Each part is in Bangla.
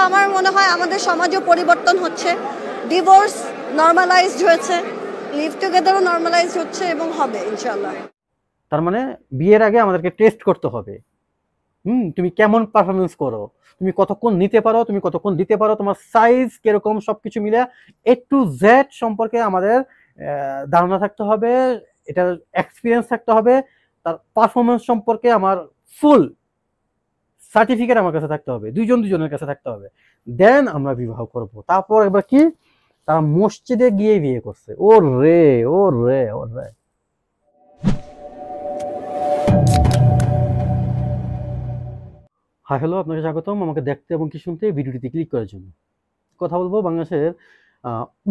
আমার মনে হয় আমাদের সমাজও পরিবর্তন হচ্ছে, ডিভোর্স নর্মালাইজড হয়েছে, লিভ টুগেদারও নর্মালাইজ হচ্ছে এবং হবে ইনশাআল্লাহ। তার মানে বিয়ের আগে আমাদেরকে টেস্ট করতে হবে। তুমি কেমন পারফরমেন্স করো, তুমি কতক্ষণ নিতে পারো, তুমি কতক্ষণ দিতে পারো, তোমার সাইজ কিরকম, সবকিছু মিলে A to Z সম্পর্কে আমাদের ধারণা থাকতে হবে, এটার এক্সপিরিয়েন্স থাকতে হবে, তার পারফরমেন্স সম্পর্কে আমার ফুল সার্টিফিকেট আমার কাছে থাকতে হবে, দুজনের কাছে থাকতে হবে। দেন আমরা বিবাহ করব। তারপর এবার কি, তারা মসজিদে গিয়ে বিয়ে করছে। ও রে ও রে ও রে। হাই হ্যালো, আপনাকে স্বাগতম আমাকে দেখতে এবং কি শুনতে ভিডিওটিতে ক্লিক করার জন্য। কথা বলবো বাংলাদেশের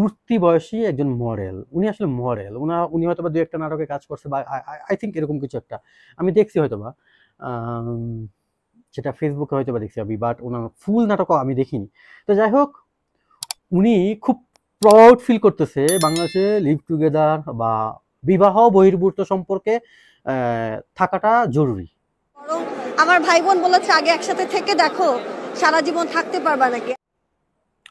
উঠতি বয়সী একজন মডেল। উনি আসলে মডেল, উনি হয়তো বা দু একটা নাটকে কাজ করছে বা আই থিঙ্ক এরকম কিছু একটা আমি দেখছি হয়তো বা, সেটা ফেসবুকে হয়তো বা দেখছি আমি, বাট ওনার ফুল নাটকও আমি দেখিনি। তো যাই হোক, উনি খুব প্রাউড ফিল করতেছে বাংলাদেশে লিভ টুগেদার বা বিবাহ বহির্ভূত সম্পর্কে থাকাটা জরুরি। বরং আমার ভাই বোন বলেছে আগে একসাথে থেকে দেখো সারা জীবন থাকতে পারবা নাকি।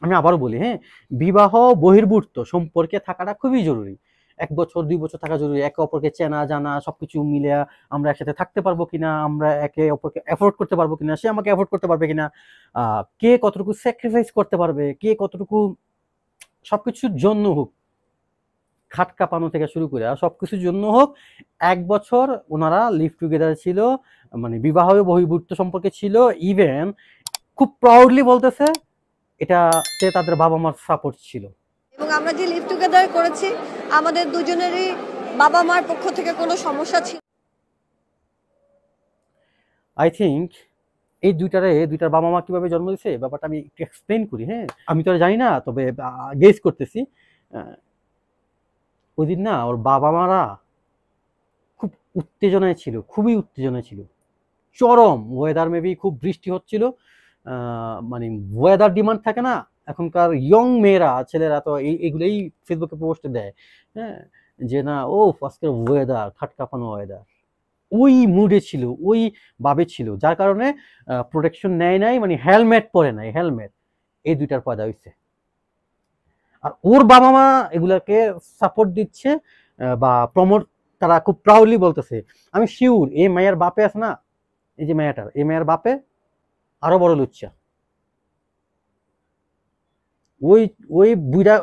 আমি আবারও বলি, হ্যাঁ, বিবাহ বহির্ভূত সম্পর্কে থাকাটা খুবই জরুরি। 1 বছর 2 বছর থাকা জরুরি। একে অপরকে চেনা জানা সবকিছু মিলে আমরা একসাথে থাকতে পারবো কিনা, আমরা একে অপরকে এফোর্ড করতে পারবো কিনা, সে আমাকে এফোর্ড করতে পারবে কিনা, কে কতটুকু স্যাক্রিফাইস করতে পারবে, কে কতটুকু, সবকিছুর জন্য হোক, খাট কাঁপানো থেকে শুরু করে সবকিছুর জন্য হোক 1 বছর ওনারা লিভ টুগেদার ছিল, মানে বিবাহ বহির্ভূত সম্পর্কে ছিল। ইভেন খুব প্রাউডলি বলতেছে এটাতে তাদের বাবা মার সাপোর্ট ছিল। এবং আমরা যে লিভ টুগেদার করেছি আমাদের দুজনেরই বাবা মার পক্ষ থেকে কোনো সমস্যা ছিল। আই থিঙ্ক এই দুইটার বাবা মা কিভাবে জন্ম দিয়েছে ব্যাপারটা আমি একটু এক্সপ্লেন করি। হ্যাঁ, আমি তো আর জানি না, তবে গেস করতেছি। ওই দিন না ওর বাবা মারা খুব উত্তেজনায় ছিল, খুবই উত্তেজনায় ছিল, চরম ওয়েদার, মেবি খুব বৃষ্টি হচ্ছিল, মানে ওয়েদার ডিমান্ড থাকে না এখনকার ইয়ং মেয়েরা, ছেলেরা তো এইগুলোই ফেসবুকে পোস্ট দেয়, হ্যাঁ, যে না ও আজকের ওয়েদার খাট কাঁপানো ওয়েদার। ওই মুডে ছিল, ওই ভাবে ছিল, যার কারণে প্রোটেকশন নেয় নাই, মানে হেলমেট পরে নাই, হেলমেট এই দুইটার পয়দা হয়েছে। আর ওর বাবা মা এগুলাকে সাপোর্ট দিচ্ছে বা প্রমোট, তারা খুব প্রাউডলি বলতেছে। আমি শিওর এই মায়ের বাপে আছে না, এই যে মেয়েটার, এই মেয়ের বাপে আরো বড় লুচ্চা। ওই ওই বুড়া,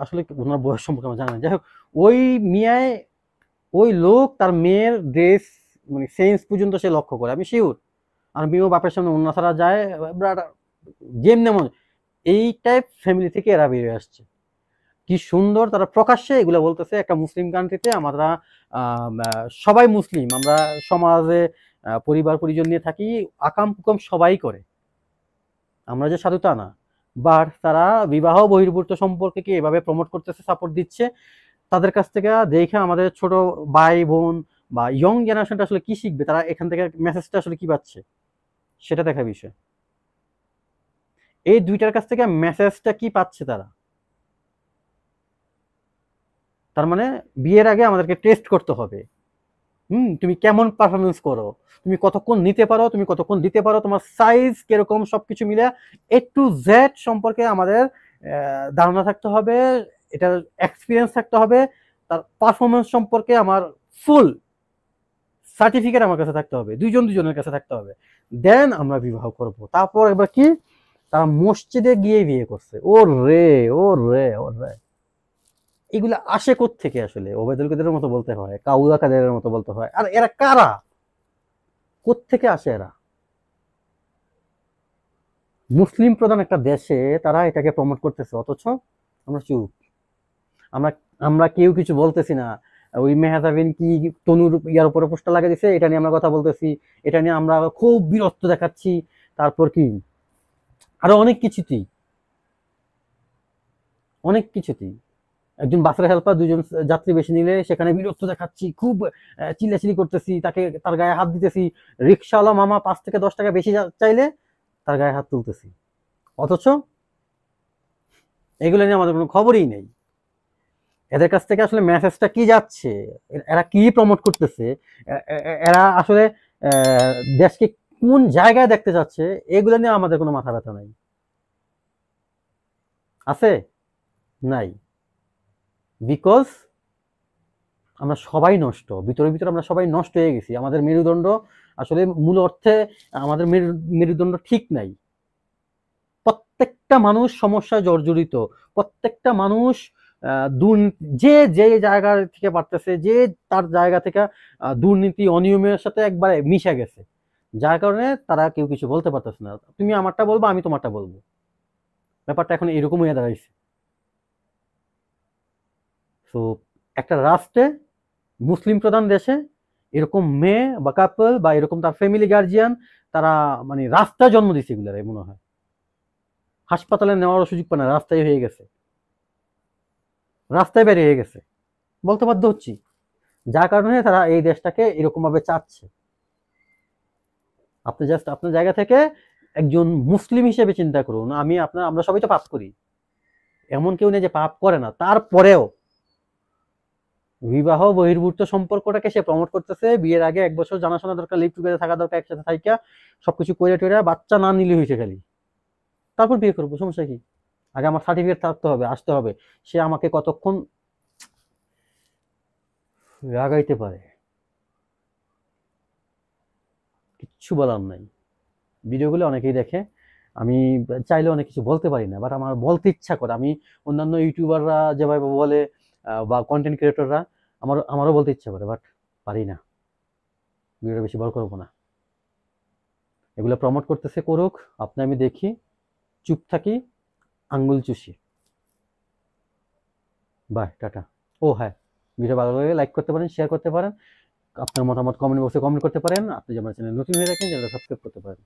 আসলে ওনার বয়স সম্পর্কে আমার জানা নেই। যাই হোক, ওই মিয়ায়, ওই লোক তার মেয়ের ড্রেস মানে সেন্স পর্যন্ত সে লক্ষ্য করে, আমি শিওর। আর মেয়েও বাপের সামনে অন্য ছাড়া যায় গেম নেমন, এই টাইপ ফ্যামিলি থেকে এরা বেরিয়ে আসছে। কি সুন্দর তারা প্রকাশ্যে এগুলো বলতেছে। একটা মুসলিম কান্ট্রিতে আমরা সবাই মুসলিম, আমরা সমাজে পরিবার পরিজন নিয়ে থাকি, আকাম কুকাম সবাই করে, আমরা যে সাধুতা না। বাট তারা বিবাহ বহির্ভূত সম্পর্কে এভাবে প্রমোট করতেছে, সাপোর্ট দিচ্ছে। তাদের কাছ থেকে দেখে আমাদের ছোট ভাই বোন বা ইয়ং জেনারেশনটা আসলে কি শিখবে, তারা এখান থেকে মেসেজটা আসলে কি পাচ্ছে সেটা দেখা বিষয়। এই দুইটার কাছ থেকে মেসেজটা কি পাচ্ছে তারা, তার মানে বিয়ের আগে আমাদেরকে টেস্ট করতে হবে। তুমি কেমন পারফরমেন্স করো, তুমি কতক্ষণ নিতে পারো, তুমি কতক্ষণ দিতে পারো, তোমার সাইজ কিরকম, সবকিছু মিলে A to Z সম্পর্কে আমাদের ধারণা থাকতে হবে, এটার এক্সপিরিয়েন্স থাকতে হবে, তার পারফরমেন্স সম্পর্কে আমার ফুল সার্টিফিকেট আমার কাছে থাকতে হবে, দুজনের কাছে থাকতে হবে। দেন আমরা বিবাহ করব। তারপর এবার কি, তারা মসজিদে গিয়ে বিয়ে করছে। ও রে ও রে ও রে। এগুলো আসে থেকে আসলে ওবায়দুল কাদেরের মতো বলতে হয়, কাউয়া কাদেরের মতো বলতে হয়। আর এরা কারা, থেকে আসে এরা? মুসলিম প্রধান একটা দেশে তারা এটাকে প্রমোট করতেছে, অথচ আমরা চুপ, আমরা আমরা কেউ কিছু বলতেছি না। ওই মেহজাবিন কি তনুর ইয়ার উপরে পোস্টার লাগিয়ে দিছে, এটা নিয়ে আমরা কথা বলতেছি, এটা নিয়ে আমরা খুব বিরক্ত দেখাচ্ছি। তারপর কি আরো অনেক কিছুতেই, একজন বাসের হেল্পার, দুজন যাত্রী বেশি নিলে সেখানে বিরক্ত দেখাচ্ছি, খুব চিল্লাচিল্লি করতেছি, তাকে তার গায়ে হাত দিতেছি। রিক্সাওয়ালা মামা 5 থেকে 10 টাকা বেশি চাইলে তার গায়ে হাত তুলতেছি, অথচ এগুলো নিয়ে আমাদের কোনো খবরই নেই। এদের কাছ থেকে আসলে মেসেজটা কি যাচ্ছে, এরা কি প্রমোট করতেছে, এরা আসলে দেশকে কোন জায়গায় দেখতে যাচ্ছে, এগুলো নিয়ে আমাদের কোনো মাথা ব্যথা নাই। আছে? নাই। বিকজ আমরা সবাই নষ্ট, ভিতরে ভিতরে আমরা সবাই নষ্ট হয়ে গেছি। আমাদের মেরুদণ্ড আসলে মূল অর্থে আমাদের মেরুদণ্ড ঠিক নাই। প্রত্যেকটা মানুষ সমস্যায় জর্জরিত, প্রত্যেকটা মানুষ যে যে জায়গা থেকে পারতেছে, যে তার জায়গা থেকে দুর্নীতি অনিয়মের সাথে একবারে মিশে গেছে, যার কারণে তারা কেউ কিছু বলতে পারতেছে না। তুমি আমারটা বলবো, আমি তোমারটা বলবো, ব্যাপারটা এখন এরকম হয়ে দাঁড়াইছে। তো একটা রাষ্ট্রে, মুসলিম প্রধান দেশে এরকম মেয়ে বা কাপল বা এরকম তার ফ্যামিলি গার্জিয়ান, তারা মানে রাস্তায় জন্ম দিচ্ছে এগুলার মনে হয়। হাসপাতালে নেওয়ার সুযোগ পায় না, রাস্তায় হয়ে গেছে, রাস্তায় বের হয়ে গেছে, বলতে বাধ্য হচ্ছি। যার কারণে তারা এই দেশটাকে এরকম ভাবে চাচ্ছে। আপনি জাস্ট আপনার জায়গা থেকে একজন মুসলিম হিসেবে চিন্তা করুন। আমরা সবাই তো পাপ করি, এমন কেউ নেই যে পাপ করে না। তারপরেও বিবাহ বহির্ভূত সম্পর্কটাকে সে প্রমোট করতেছে। বিয়ের আগে 1 বছর জানাশোনা দরকার, লিভ টুগেদার থাকা দরকার, একসাথে থাইকা সবকিছু করে টরে বাচ্চা না নিলে হয়েছে খালি, তারপর বিয়ে করবো, সমস্যা কি? আগে আমার সার্টিফিকেট থাকতে হবে, আসতে হবে। সে আমাকে কতক্ষণ রাগাইতে পারে, কিচ্ছু বলার নাই। ভিডিওগুলো অনেকেই দেখে, আমি চাইলে অনেক কিছু বলতে পারি না, বাট আমার বলতে ইচ্ছা করে। আমি অন্যান্য ইউটিউবাররা যেভাবে বলে বা কন্টেন্ট ক্রিয়েটররা, আমারও বলতে ইচ্ছা করে, বাট পারি না। ভিডিওটা বেশি বড় করবো না। এগুলো প্রমোট করতেছে, করুক, আপনি আমি দেখি, চুপ থাকি, আঙ্গুল চুষি। By, tata. ও হ্যাঁ, ভিডিও ভালো লাগলে লাইক করতে পারেন, শেয়ার করতে পারেন, আপনার মতামত কমেন্ট বক্সে কমেন্ট করতে পারেন। আপনি যদি আমার চ্যানেল নতুন হয়ে থাকেন, চ্যানেলটা সাবস্ক্রাইব করতে পারেন।